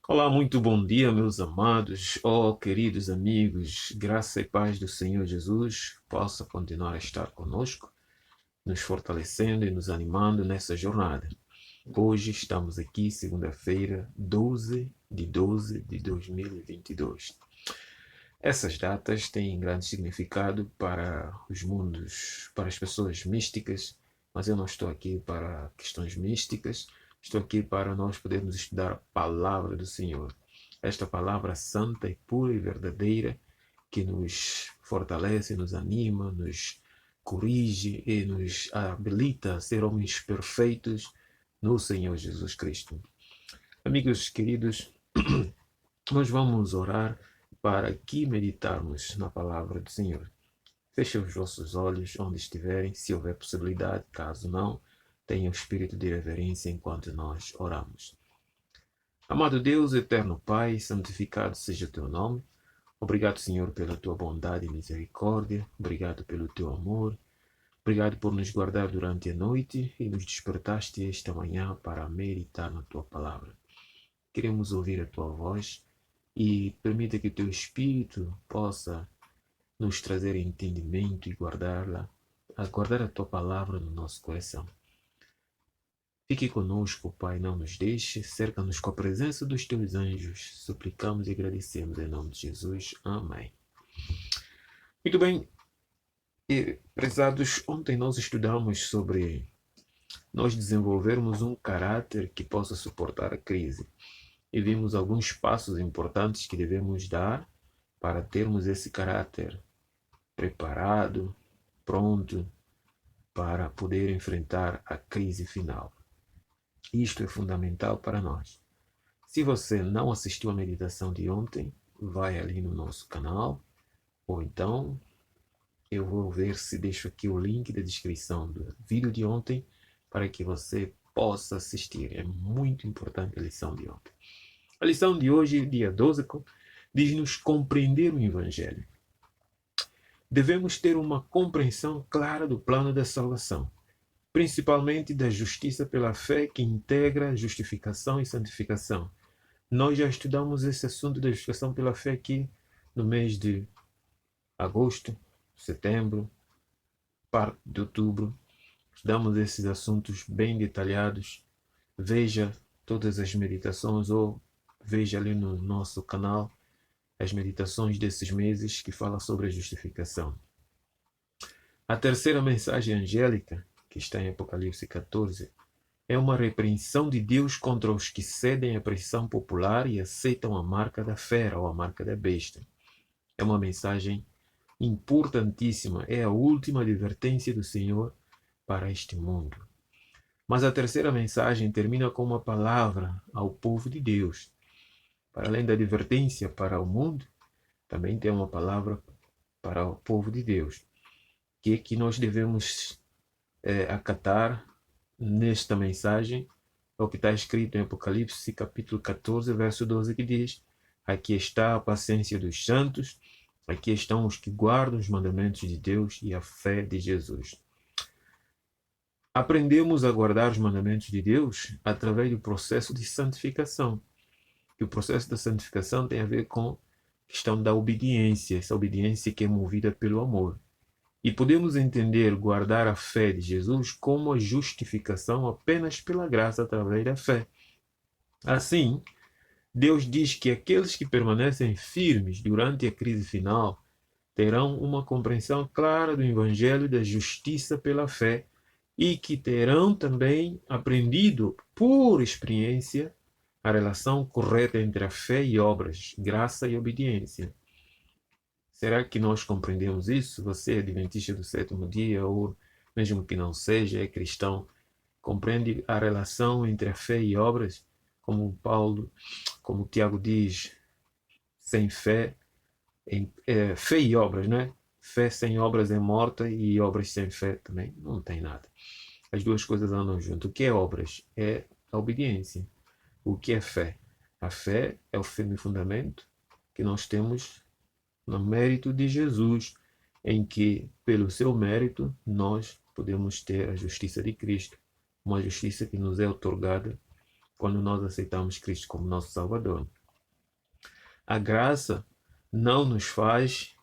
Olá, muito bom dia, meus amados, queridos amigos, graça e paz do Senhor Jesus possa continuar a estar conosco, nos fortalecendo e nos animando nessa jornada. Hoje estamos aqui, segunda-feira, 12 de 2022. Essas datas têm grande significado para os mundos, para as pessoas místicas, mas eu não estou aqui para questões místicas, estou aqui para nós podermos estudar a palavra do Senhor. Esta palavra santa e pura e verdadeira que nos fortalece, nos anima, nos corrige e nos habilita a ser homens perfeitos no Senhor Jesus Cristo. Amigos queridos, nós vamos orar para aqui meditarmos na palavra do Senhor. Feche os vossos olhos onde estiverem, se houver possibilidade, caso não, tenha o espírito de reverência enquanto nós oramos. Amado Deus, eterno Pai, santificado seja o teu nome. Obrigado, Senhor, pela tua bondade e misericórdia. Obrigado pelo teu amor. Obrigado por nos guardar durante a noite e nos despertaste esta manhã para meditar na tua palavra. Queremos ouvir a tua voz e permita que o teu Espírito possa nos trazer entendimento e guardá-la, a guardar a tua palavra no nosso coração. Fique conosco, Pai, não nos deixe, cerca-nos com a presença dos teus anjos. Suplicamos e agradecemos em nome de Jesus. Amém. Muito bem, prezados, ontem nós estudamos sobre nós desenvolvermos um caráter que possa suportar a crise. E vimos alguns passos importantes que devemos dar para termos esse caráter preparado, pronto para poder enfrentar a crise final. Isto é fundamental para nós. Se você não assistiu à meditação de ontem, vai ali no nosso canal, ou então eu vou ver se deixo aqui o link da descrição do vídeo de ontem para que você possa assistir. É muito importante a lição de ontem. A lição de hoje, dia 12, diz-nos compreender o Evangelho. Devemos ter uma compreensão clara do plano da salvação, principalmente da justiça pela fé que integra justificação e santificação. Nós já estudamos esse assunto da justificação pela fé aqui no mês de agosto, setembro, parte de outubro. Estudamos esses assuntos bem detalhados. Veja todas as meditações ou veja ali no nosso canal as meditações desses meses que fala sobre a justificação. A terceira mensagem angélica, que está em Apocalipse 14, é uma repreensão de Deus contra os que cedem à pressão popular e aceitam a marca da fera ou a marca da besta. É uma mensagem importantíssima, é a última advertência do Senhor para este mundo. Mas a terceira mensagem termina com uma palavra ao povo de Deus. Para além da advertência para o mundo, também tem uma palavra para o povo de Deus, que nós devemos acatar nesta mensagem, é o que está escrito em Apocalipse capítulo 14, verso 12, que diz: aqui está a paciência dos santos, aqui estão os que guardam os mandamentos de Deus e a fé de Jesus. Aprendemos a guardar os mandamentos de Deus através do processo de santificação. E o processo da santificação tem a ver com a questão da obediência, essa obediência que é movida pelo amor. E podemos entender guardar a fé de Jesus como a justificação apenas pela graça através da fé. Assim, Deus diz que aqueles que permanecem firmes durante a crise final terão uma compreensão clara do Evangelho da justiça pela fé e que terão também aprendido por experiência a relação correta entre a fé e obras, graça e obediência. Será que nós compreendemos isso? Você é adventista do sétimo dia ou mesmo que não seja, é cristão, compreende a relação entre a fé e obras? Como Paulo, como Tiago diz, sem fé, fé e obras, né? Fé sem obras é morta e obras sem fé também não tem nada. As duas coisas andam junto. O que é obras? É a obediência. O que é fé? A fé é o firme fundamento que nós temos no mérito de Jesus, em que, pelo seu mérito, nós podemos ter a justiça de Cristo, uma justiça que nos é otorgada quando nós aceitamos Cristo como nosso Salvador. A graça não nos faz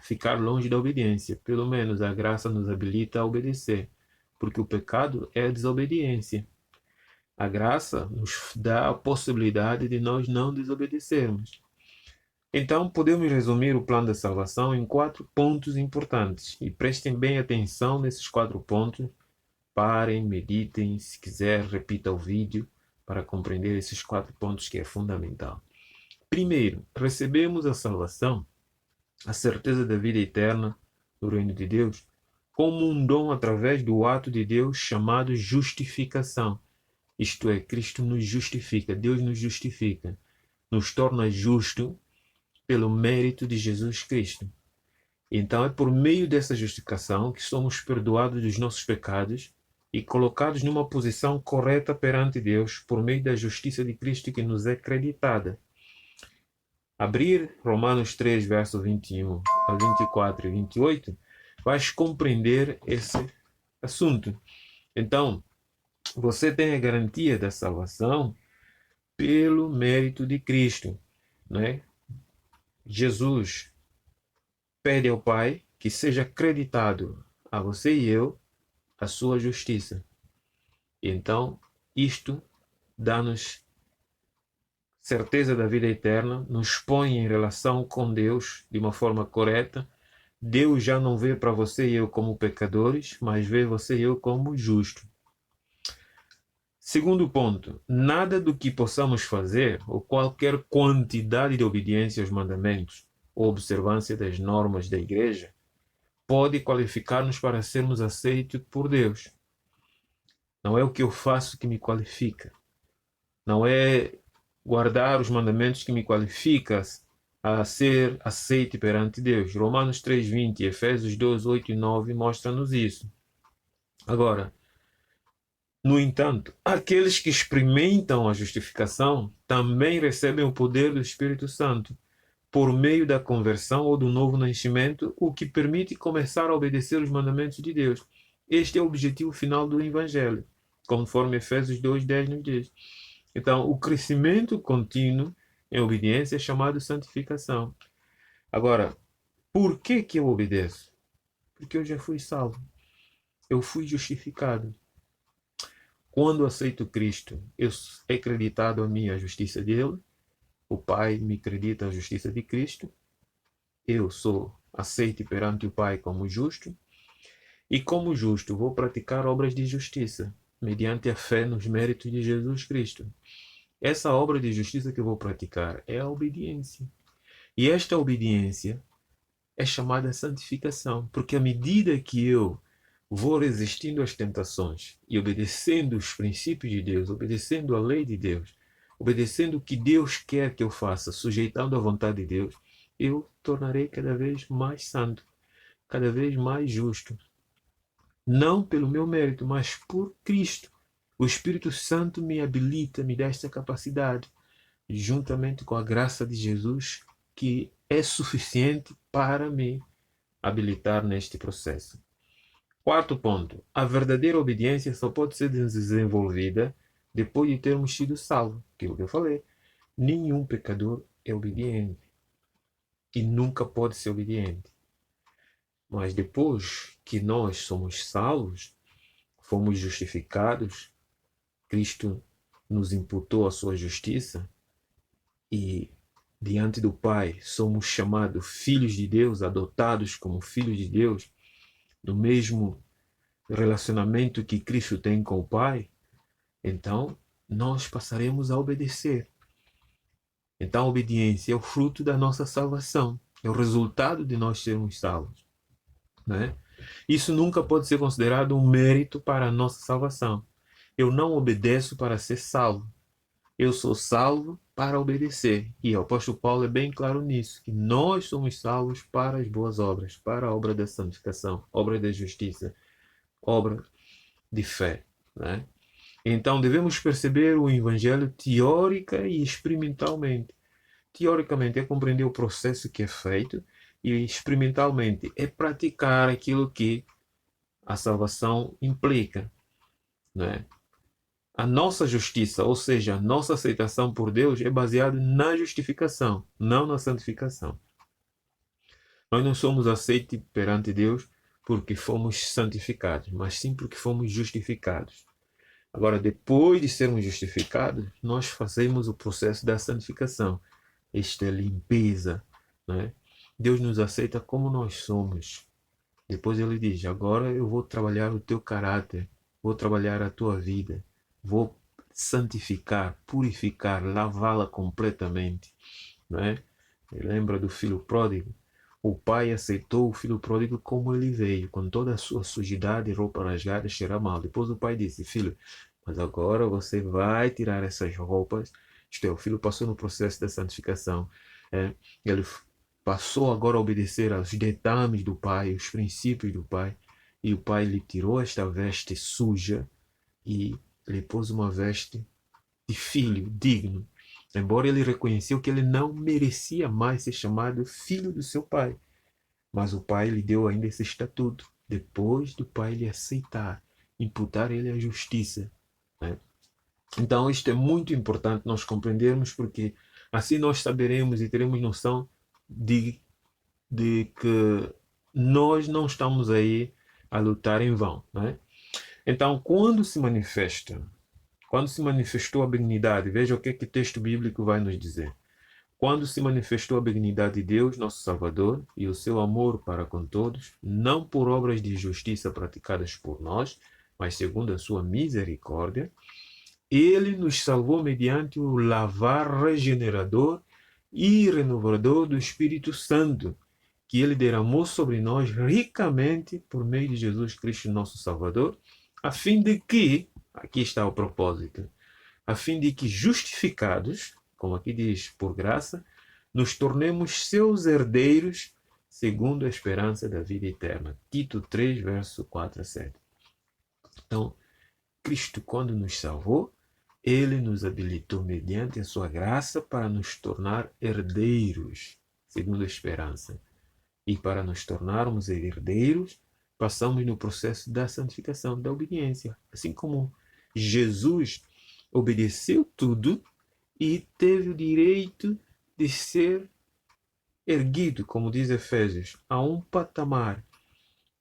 ficar longe da obediência. Pelo menos a graça nos habilita a obedecer, porque o pecado é a desobediência. A graça nos dá a possibilidade de nós não desobedecermos. Então, podemos resumir o plano da salvação em 4 pontos importantes. E prestem bem atenção nesses 4 pontos. Parem, meditem, se quiser, repita o vídeo para compreender esses 4 pontos que é fundamental. Primeiro, recebemos a salvação, a certeza da vida eterna no reino de Deus, como um dom através do ato de Deus chamado justificação. Isto é, Cristo nos justifica, Deus nos justifica, nos torna justo pelo mérito de Jesus Cristo. Então é por meio dessa justificação que somos perdoados dos nossos pecados e colocados numa posição correta perante Deus por meio da justiça de Cristo que nos é creditada. Abrir Romanos 3, verso 21 a 24 e 28, vais compreender esse assunto. Então, você tem a garantia da salvação pelo mérito de Cristo, né? Jesus pede ao Pai que seja acreditado a você e eu a sua justiça. E então, isto dá-nos certeza da vida eterna, nos põe em relação com Deus de uma forma correta. Deus já não vê para você e eu como pecadores, mas vê você e eu como justos. Segundo ponto, nada do que possamos fazer, ou qualquer quantidade de obediência aos mandamentos, ou observância das normas da igreja, pode qualificar-nos para sermos aceitos por Deus. Não é o que eu faço que me qualifica. Não é guardar os mandamentos que me qualifica a ser aceito perante Deus. Romanos 3:20, Efésios 2:8 e 9 mostram-nos isso. Agora, no entanto, aqueles que experimentam a justificação também recebem o poder do Espírito Santo por meio da conversão ou do novo nascimento, o que permite começar a obedecer os mandamentos de Deus. Este é o objetivo final do Evangelho, conforme Efésios 2:10 nos diz. Então, o crescimento contínuo em obediência é chamado santificação. Agora, por que eu obedeço? Porque eu já fui salvo. Eu fui justificado. Quando aceito Cristo, é acreditado a mim a justiça dele. O Pai me acredita a justiça de Cristo. Eu sou aceito perante o Pai como justo. E como justo, vou praticar obras de justiça, mediante a fé nos méritos de Jesus Cristo. Essa obra de justiça que eu vou praticar é a obediência. E esta obediência é chamada santificação, porque à medida que eu vou resistindo às tentações e obedecendo os princípios de Deus, obedecendo a lei de Deus, obedecendo o que Deus quer que eu faça, sujeitando à vontade de Deus, eu tornarei cada vez mais santo, cada vez mais justo. Não pelo meu mérito, mas por Cristo. O Espírito Santo me habilita, me dá esta capacidade, juntamente com a graça de Jesus, que é suficiente para me habilitar neste processo. Quarto ponto, a verdadeira obediência só pode ser desenvolvida depois de termos sido salvos. Aquilo que eu falei, nenhum pecador é obediente e nunca pode ser obediente. Mas depois que nós somos salvos, fomos justificados, Cristo nos imputou a sua justiça e diante do Pai somos chamados filhos de Deus, adotados como filhos de Deus, no mesmo relacionamento que Cristo tem com o Pai, então nós passaremos a obedecer. Então a obediência é o fruto da nossa salvação, é o resultado de nós sermos salvos, né? Isso nunca pode ser considerado um mérito para a nossa salvação. Eu não obedeço para ser salvo. Eu sou salvo para obedecer. E o apóstolo Paulo é bem claro nisso, que nós somos salvos para as boas obras, para a obra da santificação, obra da justiça, obra de fé, né? Então devemos perceber o Evangelho teórica e experimentalmente. Teoricamente é compreender o processo que é feito e experimentalmente é praticar aquilo que a salvação implica, né? A nossa justiça, ou seja, a nossa aceitação por Deus, é baseada na justificação, não na santificação. Nós não somos aceitos perante Deus porque fomos santificados, mas sim porque fomos justificados. Agora, depois de sermos justificados, nós fazemos o processo da santificação. Esta é limpeza, né? Deus nos aceita como nós somos. Depois ele diz: agora eu vou trabalhar o teu caráter, vou trabalhar a tua vida, vou santificar, purificar, lavá-la completamente, não é? Lembra do filho pródigo? O pai aceitou o filho pródigo como ele veio, com toda a sua sujidade, roupa rasgada, cheira mal. Depois o pai disse: filho, mas agora você vai tirar essas roupas. Isto é, o filho passou no processo da santificação. É, ele passou agora a obedecer aos ditames do pai, os princípios do pai. E o pai lhe tirou esta veste suja e lhe pôs uma veste de filho digno. Embora ele reconheceu que ele não merecia mais ser chamado filho do seu pai. Mas o pai lhe deu ainda esse estatuto, depois do pai lhe aceitar, imputar ele a justiça, né? Então, isto é muito importante nós compreendermos, porque assim nós saberemos e teremos noção de, de que nós não estamos aí a lutar em vão, né? Então, quando se manifestou a benignidade, veja o que o texto bíblico vai nos dizer. Quando se manifestou a benignidade de Deus, nosso Salvador, e o seu amor para com todos, não por obras de justiça praticadas por nós, mas segundo a sua misericórdia, ele nos salvou mediante o lavar regenerador e renovador do Espírito Santo, que ele derramou sobre nós ricamente por meio de Jesus Cristo, nosso Salvador, a fim de que, aqui está o propósito, a fim de que, justificados, como aqui diz, por graça, nos tornemos seus herdeiros segundo a esperança da vida eterna. Tito 3, verso 4 a 7. Então, Cristo, quando nos salvou, ele nos habilitou mediante a sua graça para nos tornar herdeiros segundo a esperança. E para nos tornarmos herdeiros, passamos no processo da santificação, da obediência. Assim como Jesus obedeceu tudo e teve o direito de ser erguido, como diz Efésios, a um patamar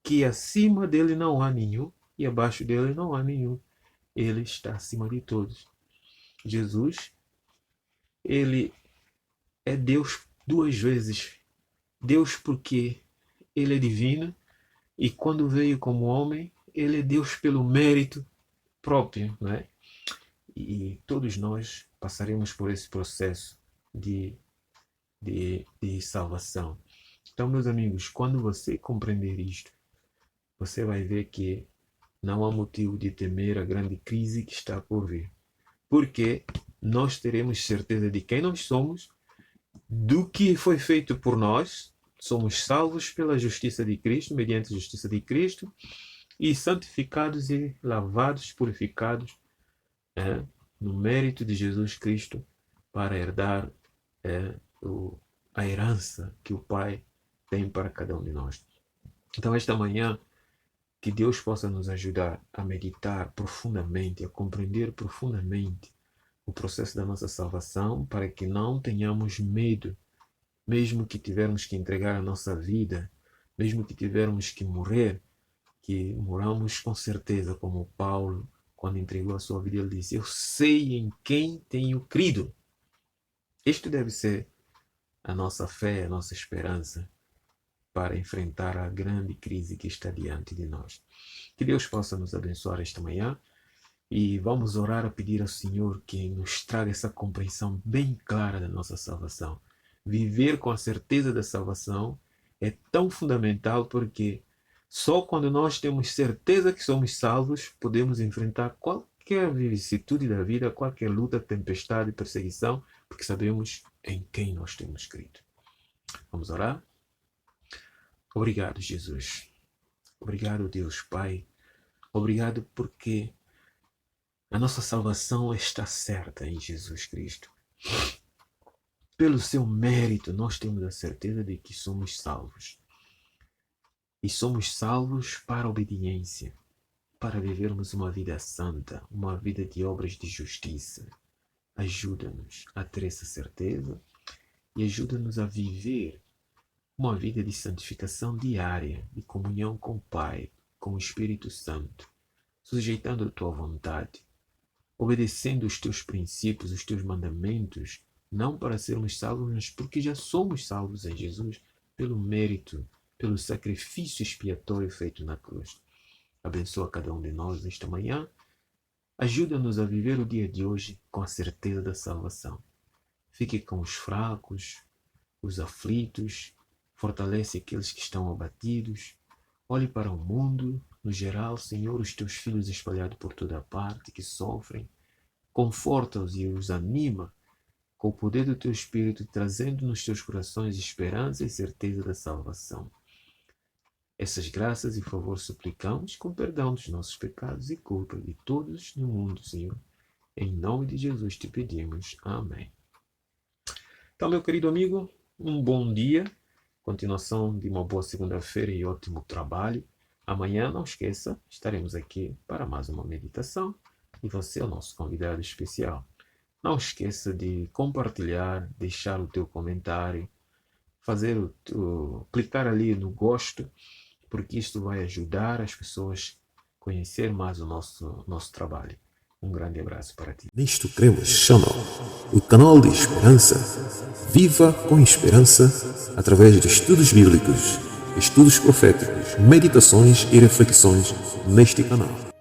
que acima dele não há nenhum e abaixo dele não há nenhum. Ele está acima de todos. Jesus, ele é Deus duas vezes. Deus porque ele é divino e quando veio como homem, ele é Deus pelo mérito próprio, né? E todos nós passaremos por esse processo de salvação. Então, meus amigos, quando você compreender isto, você vai ver que não há motivo de temer a grande crise que está por vir. Porque nós teremos certeza de quem nós somos, do que foi feito por nós, somos salvos pela justiça de Cristo, mediante a justiça de Cristo, e santificados e lavados, purificados, no mérito de Jesus Cristo, para herdar a herança que o Pai tem para cada um de nós. Então, esta manhã, que Deus possa nos ajudar a meditar profundamente, a compreender profundamente o processo da nossa salvação, para que não tenhamos medo, mesmo que tivermos que entregar a nossa vida, mesmo que tivermos que morrer, que moramos com certeza, como Paulo, quando entregou a sua vida, ele disse: eu sei em quem tenho crido. Isto deve ser a nossa fé, a nossa esperança para enfrentar a grande crise que está diante de nós. Que Deus possa nos abençoar esta manhã e vamos orar a pedir ao Senhor que nos traga essa compreensão bem clara da nossa salvação. Viver com a certeza da salvação é tão fundamental porque só quando nós temos certeza que somos salvos podemos enfrentar qualquer vicissitude da vida, qualquer luta, tempestade, perseguição, porque sabemos em quem nós temos crido. Vamos orar? Obrigado, Jesus. Obrigado, Deus Pai. Obrigado porque a nossa salvação está certa em Jesus Cristo. Pelo seu mérito, nós temos a certeza de que somos salvos. E somos salvos para a obediência, para vivermos uma vida santa, uma vida de obras de justiça. Ajuda-nos a ter essa certeza e ajuda-nos a viver uma vida de santificação diária, de comunhão com o Pai, com o Espírito Santo, sujeitando a tua vontade, obedecendo os teus princípios, os teus mandamentos, não para sermos salvos, mas porque já somos salvos em Jesus, pelo mérito, pelo sacrifício expiatório feito na cruz. Abençoa cada um de nós nesta manhã. Ajuda-nos a viver o dia de hoje com a certeza da salvação. Fique com os fracos, os aflitos, fortalece aqueles que estão abatidos. Olhe para o mundo, no geral, Senhor, os teus filhos espalhados por toda a parte que sofrem. Conforta-os e os anima com o poder do teu Espírito, trazendo nos teus corações esperança e certeza da salvação. Essas graças e favor suplicamos com perdão dos nossos pecados e culpa de todos no mundo, Senhor. Em nome de Jesus te pedimos. Amém. Então, meu querido amigo, um bom dia, continuação de uma boa segunda-feira e ótimo trabalho. Amanhã, não esqueça, estaremos aqui para mais uma meditação e você é o nosso convidado especial. Não esqueça de compartilhar, deixar o teu comentário, clicar ali no gosto, porque isto vai ajudar as pessoas a conhecer mais o nosso trabalho. Um grande abraço para ti. Nisto Cremos Channel, o canal de esperança. Viva com esperança através de estudos bíblicos, estudos proféticos, meditações e reflexões neste canal.